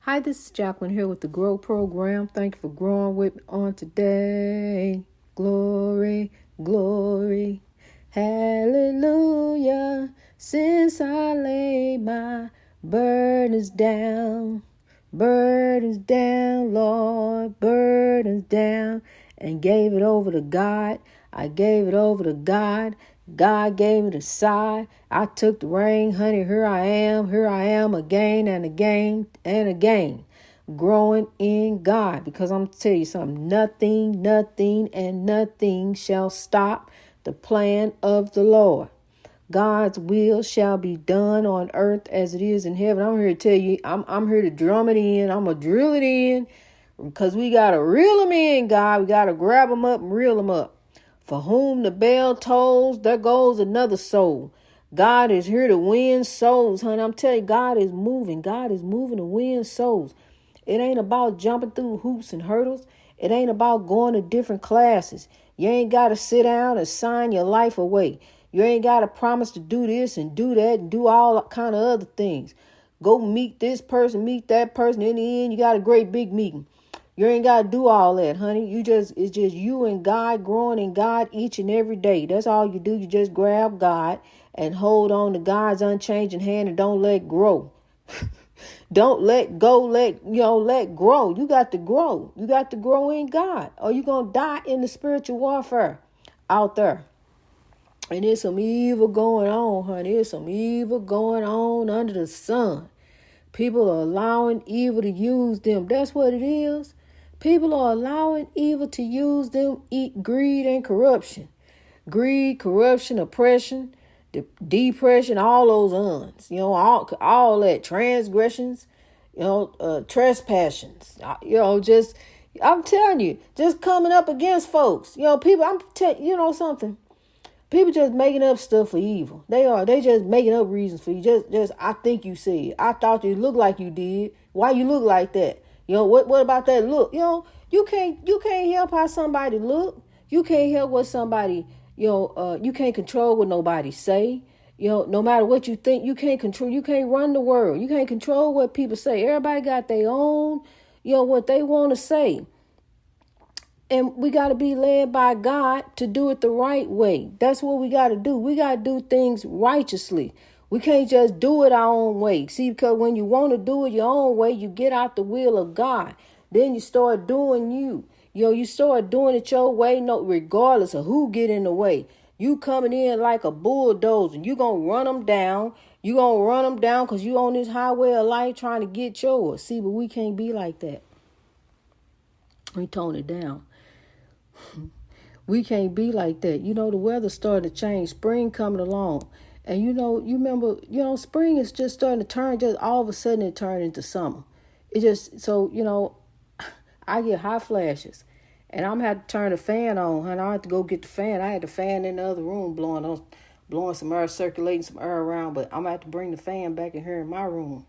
Hi, this is Jacqueline here with the Grow Program. Thank you for growing with me on today. Glory, glory, hallelujah. Since I laid my burdens down, Lord, burdens down, and gave it over to God. I gave it over to God. God gave me the sigh. I took the ring, honey. Here I am again and again and again, growing in God. Because I'm to tell you something, nothing, and nothing shall stop the plan of the Lord. God's will shall be done on earth as it is in heaven. I'm here to tell you, I'm here to drum it in. I'm going to drill it in because we got to reel them in, God. We got to grab them up and reel them up. For whom the bell tolls, there goes another soul. God is here to win souls, honey. I'm telling you, God is moving. God is moving to win souls. It ain't about jumping through hoops and hurdles. It ain't about going to different classes. You ain't got to sit down and sign your life away. You ain't got to promise to do this and do that and do all kind of other things. Go meet this person, meet that person. In the end, you got a great big meeting. You ain't got to do all that, honey. It's just you and God, growing in God each and every day. That's all you do. You just grab God and hold on to God's unchanging hand and don't let grow. Don't let go, let grow. You got to grow. You got to grow in God, or you're going to die in the spiritual warfare out there. And there's some evil going on, honey. There's some evil going on under the sun. People are allowing evil to use them. That's what it is. People are allowing evil to use them, eat greed and corruption. Greed, corruption, oppression, depression, all those uns. All that, transgressions, trespassions. I'm telling you, just coming up against folks. People, something. People just making up stuff for evil. They just making up reasons for you. Just I think you said. I thought you looked like you did. Why you look like that? What about that look? You can't help how somebody look. You can't help what somebody, you can't control what nobody say. No matter what you think, you can't run the world. You can't control what people say. Everybody got their own, what they want to say. And we got to be led by God to do it the right way. That's what we got to do. We got to do things righteously. We can't just do it our own way. See, because when you want to do it your own way, you get out the will of God. Then you start doing you. You start doing it your way, regardless of who get in the way. You coming in like a bulldozer. You going to run them down. You going to run them down because you on this highway of life trying to get yours. See, but we can't be like that. We tone it down. We can't be like that. The weather starting to change. Spring coming along. And you remember, spring is just starting to turn. Just all of a sudden it turned into summer. It just, so, I get hot flashes. And I'm have to turn the fan on. And I have to go get the fan. I had the fan in the other room blowing some air, circulating some air around. But I'm going to have to bring the fan back in here in my room.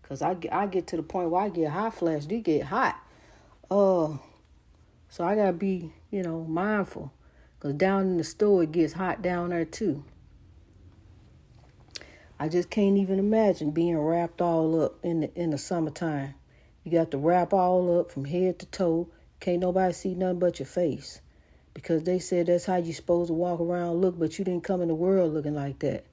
Because I get to the point where I get hot flashes. They get hot. So I got to be, mindful. Because down in the store, it gets hot down there, too. I just can't even imagine being wrapped all up in the summertime. You got to wrap all up from head to toe. Can't nobody see nothing but your face. Because they said that's how you're supposed to walk around look, but you didn't come in the world looking like that.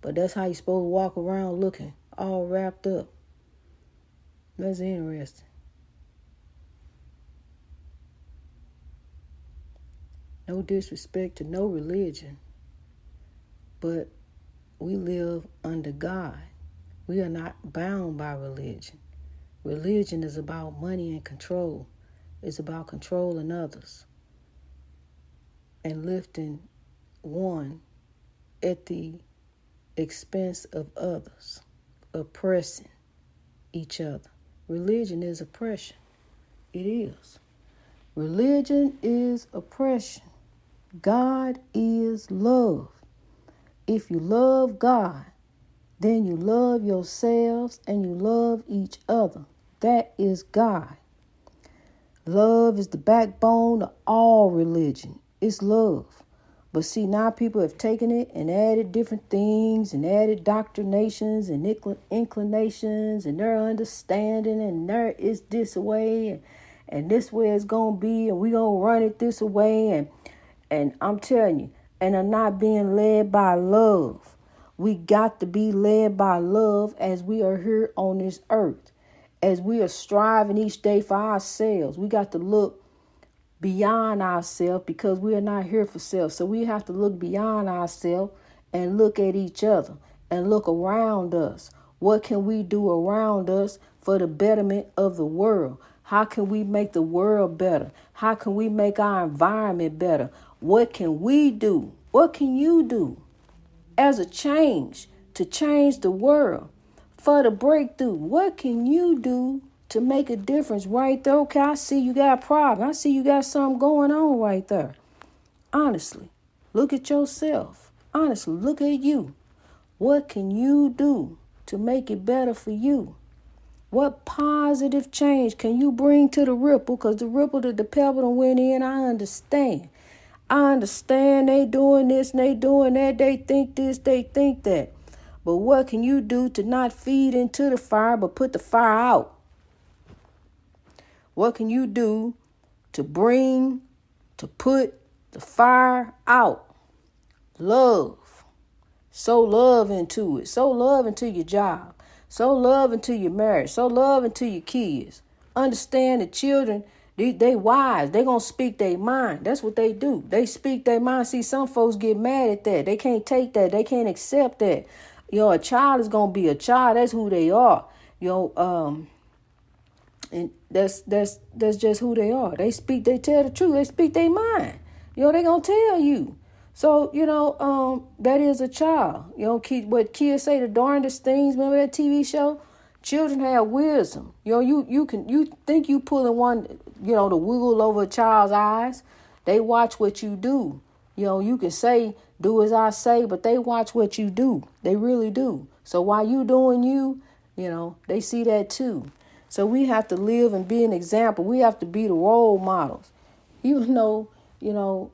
But that's how you're supposed to walk around looking, all wrapped up. That's interesting. No disrespect to no religion, but we live under God. We are not bound by religion. Religion is about money and control. It's about controlling others and lifting one at the expense of others, oppressing each other. Religion is oppression. It is. Religion is oppression. God is love. If you love God, then you love yourselves and you love each other. That is God. Love is the backbone of all religion. It's love. But see, now people have taken it and added different things and added doctrinations and inclinations and their understanding, and there is this way and this way it's going to be, and we going to run it this way. And I'm telling you, and are not being led by love. We got to be led by love as we are here on this earth. As we are striving each day for ourselves, we got to look beyond ourselves, because we are not here for self. So we have to look beyond ourselves and look at each other and look around us. What can we do around us for the betterment of the world? How can we make the world better? How can we make our environment better? What can we do? What can you do as a change to change the world for the breakthrough? What can you do to make a difference right there? Okay, I see you got a problem. I see you got something going on right there. Honestly, look at yourself. Honestly, look at you. What can you do to make it better for you? What positive change can you bring to the ripple? Because the ripple that the pebble done went in, I understand. I understand they doing this and they doing that. They think this, they think that. But what can you do to not feed into the fire, but put the fire out? What can you do to put the fire out? Love. Sow love into it. Sow love into your job. Sow love into your marriage. Sow love into your kids. Understand the children, they wise. They going to speak their mind. That's what they do. They speak their mind. See, some folks get mad at that. They can't take that. They can't accept that. A child is going to be a child. That's who they are. And that's just who they are. They tell the truth. They speak their mind. They gonna tell you. So, that is a child. What kids say, the darndest things. Remember that TV show? Children have wisdom. You think you pulling one, the wiggle over a child's eyes. They watch what you do. You can say, do as I say, but they watch what you do. They really do. So while you doing you, they see that too. So we have to live and be an example. We have to be the role models. Even though,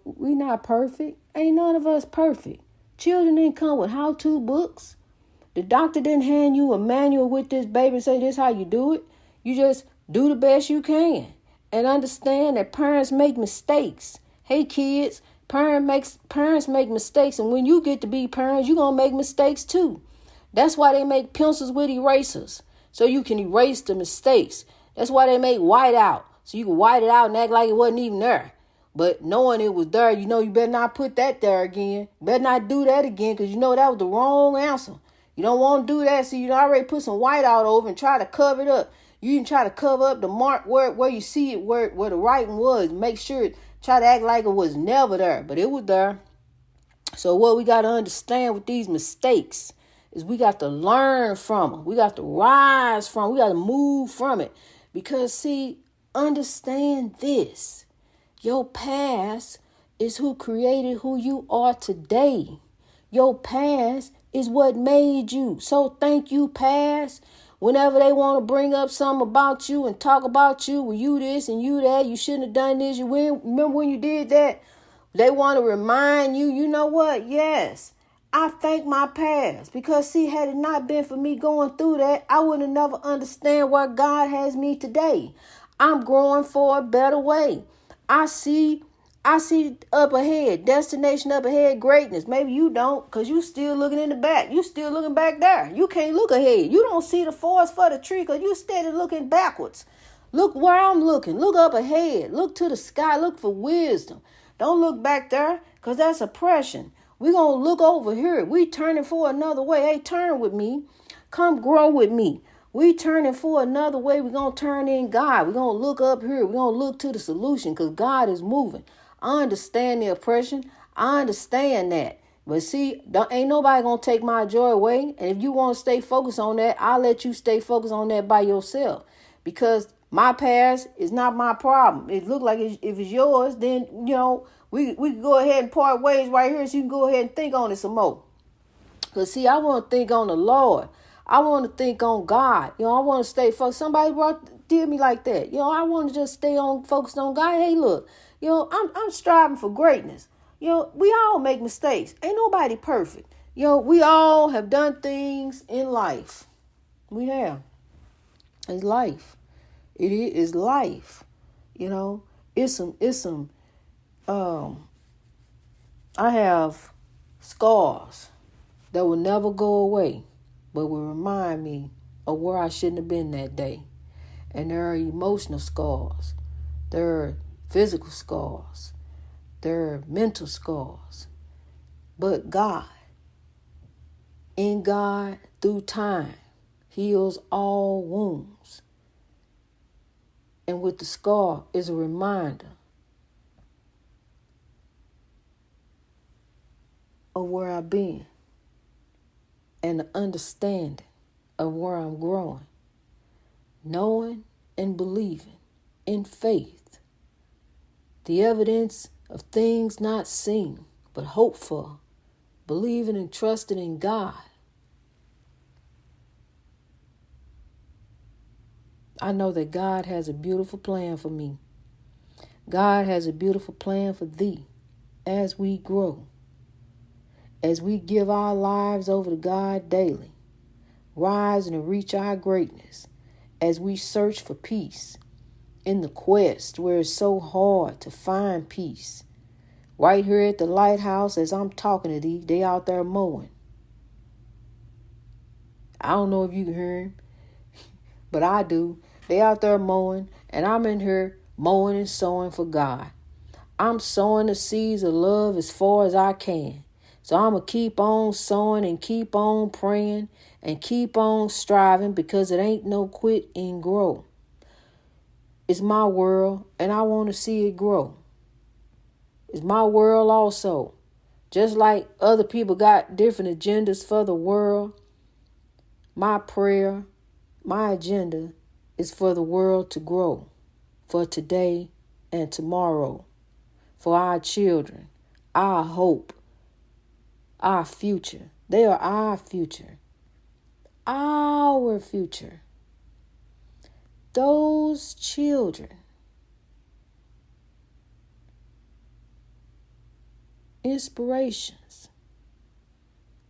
we not perfect. Ain't none of us perfect. Children didn't come with how-to books. The doctor didn't hand you a manual with this baby and say, this how you do it. You just do the best you can. And understand that parents make mistakes. Hey, kids, parents make mistakes. And when you get to be parents, you're going to make mistakes too. That's why they make pencils with erasers. So you can erase the mistakes. That's why they make white out. So you can white it out and act like it wasn't even there. But knowing it was there, you better not put that there again. Better not do that again, because that was the wrong answer. You don't want to do that, so you already put some white out over and try to cover it up. You can try to cover up the mark where you see it, where the writing was. Make sure, try to act like it was never there, but it was there. So what we got to understand with these mistakes is we got to learn from them. We got to rise from them. We got to move from it. Because, see, understand this. Your past is who created who you are today. Your past is what made you. So thank you, past. Whenever they want to bring up something about you and talk about you, well, you this and you that, you shouldn't have done this. Remember when you did that? They want to remind you, you know what? Yes, I thank my past. Because, see, had it not been for me going through that, I would have never understand where God has me today. I'm growing for a better way. I see up ahead, destination up ahead, greatness. Maybe you don't, because you still looking in the back. You still looking back there. You can't look ahead. You don't see the forest for the tree because you steady looking backwards. Look where I'm looking. Look up ahead. Look to the sky. Look for wisdom. Don't look back there, because that's oppression. We're going to look over here. We turning for another way. Hey, turn with me. Come grow with me. We turning for another way. We're going to turn in God. We're going to look up here. We're going to look to the solution, because God is moving. I understand the oppression. I understand that. But see, ain't nobody going to take my joy away. And if you want to stay focused on that, I'll let you stay focused on that by yourself. Because my past is not my problem. It look like if it's yours, then, we can go ahead and part ways right here, so you can go ahead and think on it some more. Because, see, I want to think on the Lord. I want to think on God. I want to stay focused. Somebody did me like that. I want to just stay focused on God. Hey, look, I'm striving for greatness. We all make mistakes. Ain't nobody perfect. We all have done things in life. We have. It's life. It is life. It's some I have scars that will never go away, but will remind me of where I shouldn't have been that day. And there are emotional scars. There are physical scars. There are mental scars. But God, in God, through time, heals all wounds. And with the scar is a reminder of where I've been and the understanding of where I'm growing, knowing and believing in faith, the evidence of things not seen but hoped for, believing and trusting in God. I know that God has a beautiful plan for me. God has a beautiful plan for thee as we grow, as we give our lives over to God daily, rising to reach our greatness, as we search for peace in the quest where it's so hard to find peace. Right here at the lighthouse, as I'm talking to thee, they out there mowing. I don't know if you can hear him, but I do. They out there mowing, and I'm in here mowing and sowing for God. I'm sowing the seeds of love as far as I can. So I'm going to keep on sowing and keep on praying and keep on striving, because it ain't no quit and grow. It's my world, and I want to see it grow. It's my world also. Just like other people got different agendas for the world, my prayer, my agenda is for the world to grow, for today and tomorrow, for our children, our hope, our future. They are our future. Our future. Those children, inspirations,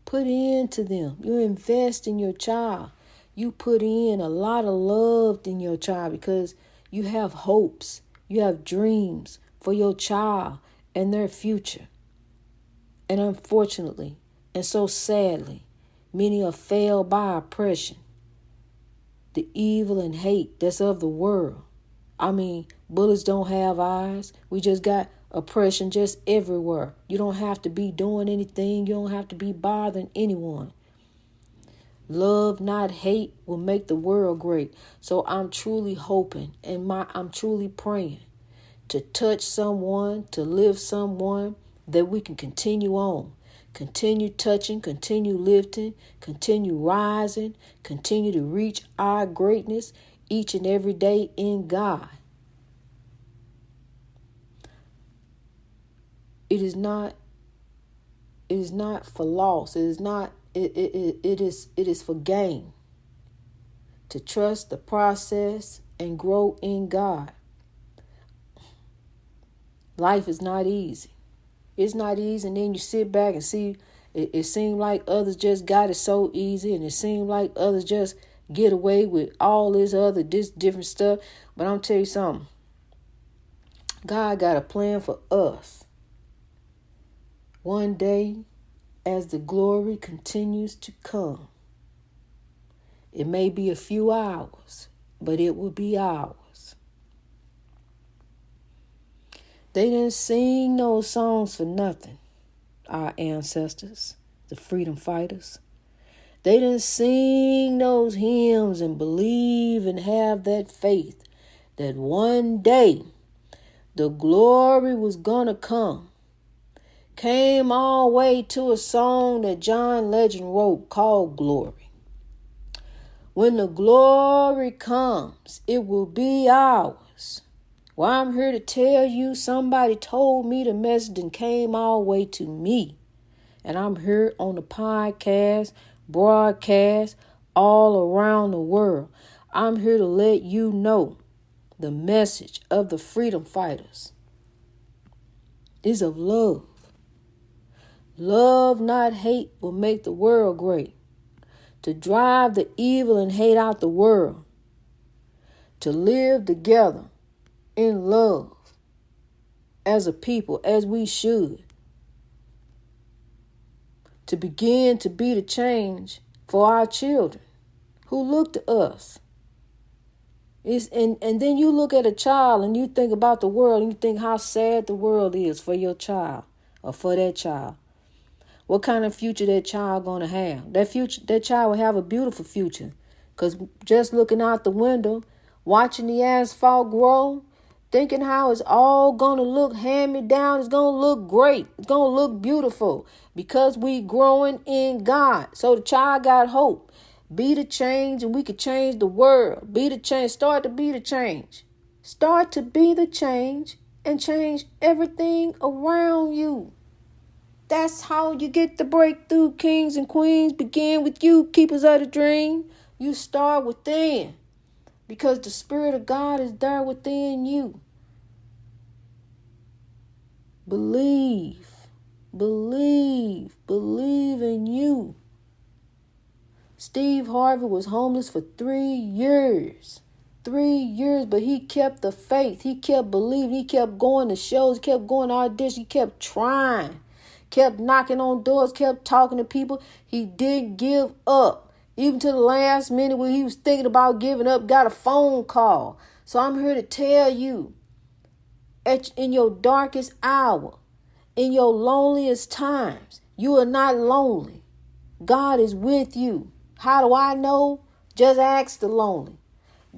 put into them. You invest in your child. You put in a lot of love in your child, because you have hopes, you have dreams for your child and their future. And unfortunately, and so sadly, many are failed by oppression, the evil and hate that's of the world. Bullets don't have eyes. We just got oppression just everywhere. You don't have to be doing anything. You don't have to be bothering anyone. Love, not hate, will make the world great. So I'm truly hoping and I'm truly praying to touch someone, to lift someone, that we can continue on. Continue touching, continue lifting, continue rising, continue to reach our greatness each and every day in God. It is not for loss. It is for gain. To trust the process and grow in God. Life is not easy. It's not easy, and then you sit back and see it seems like others just got it so easy, and it seems like others just get away with all this different stuff. But I'm tell you something. God got a plan for us. One day, as the glory continues to come, it may be a few hours, but it will be ours. They didn't sing those songs for nothing, our ancestors, the freedom fighters. They didn't sing those hymns and believe and have that faith that one day the glory was gonna come. Came all the way to a song that John Legend wrote called Glory. When the glory comes, it will be ours. Well, I'm here to tell you, somebody told me the message and came all the way to me. And I'm here on the podcast, broadcast, all around the world. I'm here to let you know the message of the freedom fighters is of love. Love, not hate, will make the world great. To drive the evil and hate out the world. To live together in love as a people, as we should. To begin to be the change for our children who look to us. And then you look at a child and you think about the world and you think how sad the world is for your child or for that child. What kind of future that child going to have? That child will have a beautiful future. Because just looking out the window, watching the asphalt grow, thinking how it's all going to look hand-me-down, it's going to look great. It's going to look beautiful because we growing in God. So the child got hope. Be the change and we could change the world. Be the change. Start to be the change. Start to be the change and change everything around you. That's how you get the breakthrough, kings and queens. Begin with you, keepers of the dream. You start within because the Spirit of God is there within you. Believe, believe, believe in you. Steve Harvey was homeless for 3 years. 3 years, but he kept the faith. He kept believing. He kept going to shows. He kept going to auditions. He kept trying. Kept knocking on doors. Kept talking to people. He didn't give up. Even to the last minute when he was thinking about giving up, got a phone call. So I'm here to tell you, in your darkest hour, in your loneliest times, you are not lonely. God is with you. How do I know? Just ask the lonely.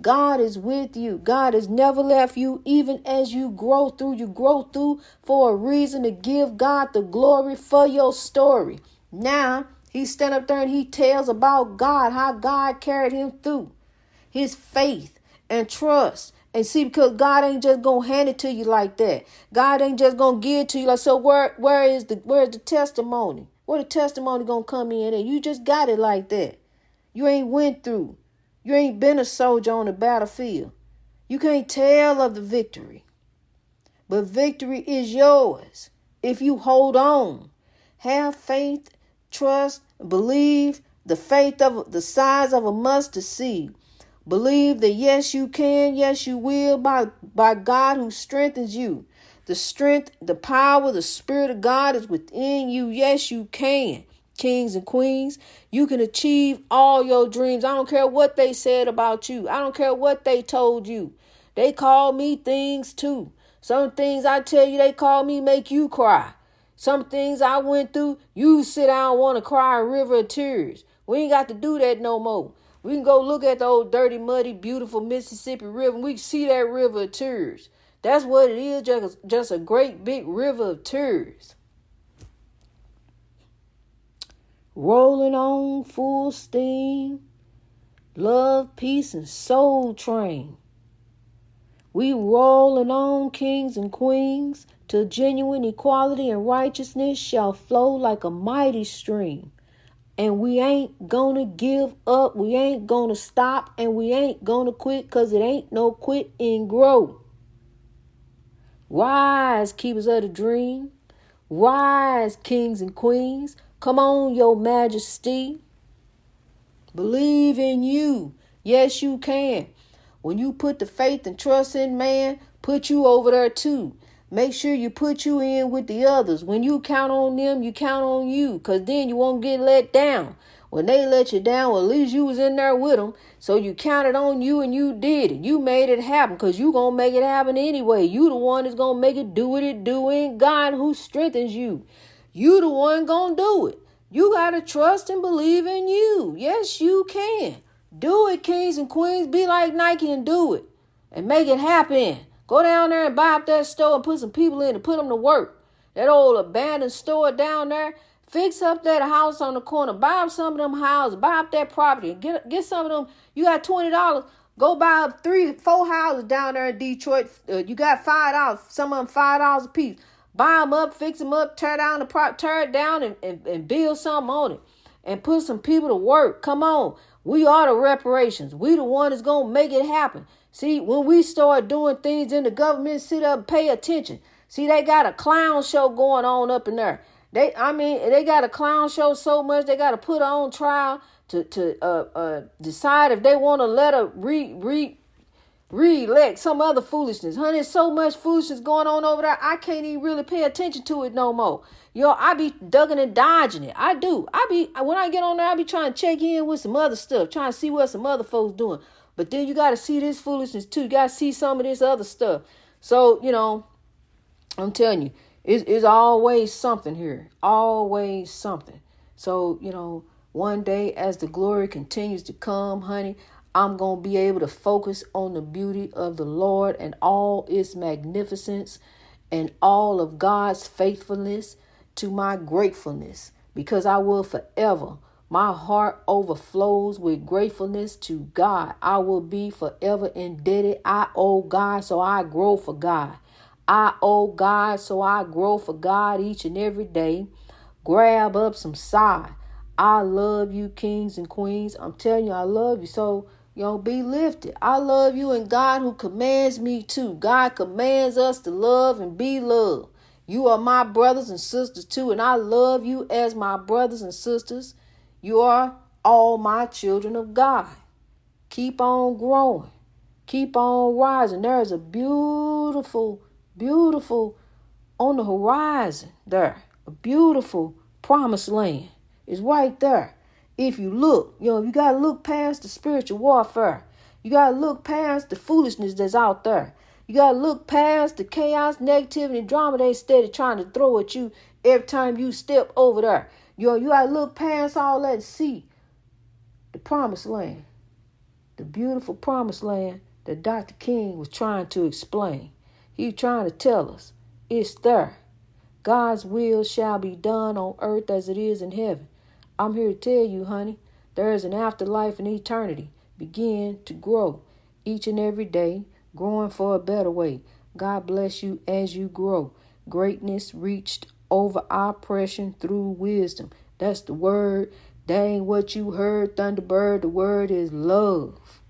God is with you. God has never left you. Even as you grow through for a reason to give God the glory for your story. Now, he stand up there and he tells about God, how God carried him through. His faith and trust. And see, because God ain't just going to hand it to you like that. God ain't just going to give it to you like, so where's the testimony? Where the testimony going to come in? And you just got it like that. You ain't went through. You ain't been a soldier on the battlefield. You can't tell of the victory. But victory is yours if you hold on. Have faith, trust, believe. The faith of the size of a mustard seed. Believe that yes, you can, yes, you will by God who strengthens you. The strength, the power, the Spirit of God is within you. Yes, you can. Kings and queens, you can achieve all your dreams. I don't care what they said about you. I don't care what they told you. They call me things too. Some things I tell you they call me make you cry. Some things I went through, you sit down and want to cry a river of tears. We ain't got to do that no more. We can go look at the old dirty, muddy, beautiful Mississippi River and we can see that river of tears. That's what it is, just a great big river of tears. Rolling on full steam, love, peace, and soul train. We rolling on, kings and queens, till genuine equality and righteousness shall flow like a mighty stream. And we ain't gonna give up, we ain't gonna stop, and we ain't gonna quit, because it ain't no quit and grow. Rise, keepers of the dream. Rise, kings and queens. Come on, your majesty. Believe in you. Yes, you can. When you put the faith and trust in man, put you over there too. Make sure you put you in with the others. When you count on them, you count on you, because then you won't get let down. When they let you down, well, at least you was in there with them. So you counted on you and you did it. You made it happen because you going to make it happen anyway. You the one that's going to make it do what it do in God who strengthens you. You the one going to do it. You got to trust and believe in you. Yes, you can. Do it, kings and queens. Be like Nike and do it. And make it happen. Go down there and buy up that store and put some people in and put them to work. That old abandoned store down there. Fix up that house on the corner. Buy up some of them houses. Buy up that property. Get some of them. You got $20. Go buy up 3-4 houses down there in Detroit. You got $5. Some of them $5 a piece. Buy them up, fix them up, tear it down and build something on it. And put some people to work. Come on. We are the reparations. We the one that's going to make it happen. See, when we start doing things in the government, sit up and pay attention. See, they got a clown show going on up in there. They got a clown show so much they got to put her on trial to decide if they want to let her re-elect some other foolishness. Honey, there's so much foolishness going on over there. I can't even really pay attention to it no more. I be ducking and dodging it. I do. When I get on there, I be trying to check in with some other stuff, trying to see what some other folks doing. But then you got to see this foolishness too. You got to see some of this other stuff. So, I'm telling you, it's always something here. Always something. So, one day as the glory continues to come, honey, I'm going to be able to focus on the beauty of the Lord and all its magnificence and all of God's faithfulness to my gratefulness, because I will forever. My heart overflows with gratefulness to God. I will be forever indebted. I owe God, so I grow for God. I owe God, so I grow for God each and every day. Grab up some sigh. I love you, kings and queens. I'm telling you, I love you. So, be lifted. I love you, and God who commands me to. God commands us to love and be loved. You are my brothers and sisters too, and I love you as my brothers and sisters. You are all my children of God. Keep on growing. Keep on rising. There is a beautiful, beautiful on the horizon there. A beautiful promised land. It's right there. If you look, you got to look past the spiritual warfare. You got to look past the foolishness that's out there. You got to look past the chaos, negativity, and drama they steady trying to throw at you every time you step over there. You got to look past all that and see the promised land. The beautiful promised land that Dr. King was trying to explain. He was trying to tell us it's there. God's will shall be done on earth as it is in heaven. I'm here to tell you, honey, there is an afterlife and eternity. Begin to grow each and every day, growing for a better way. God bless you as you grow. Greatness reached over oppression through wisdom. That's the word. That ain't what you heard, Thunderbird. The word is love.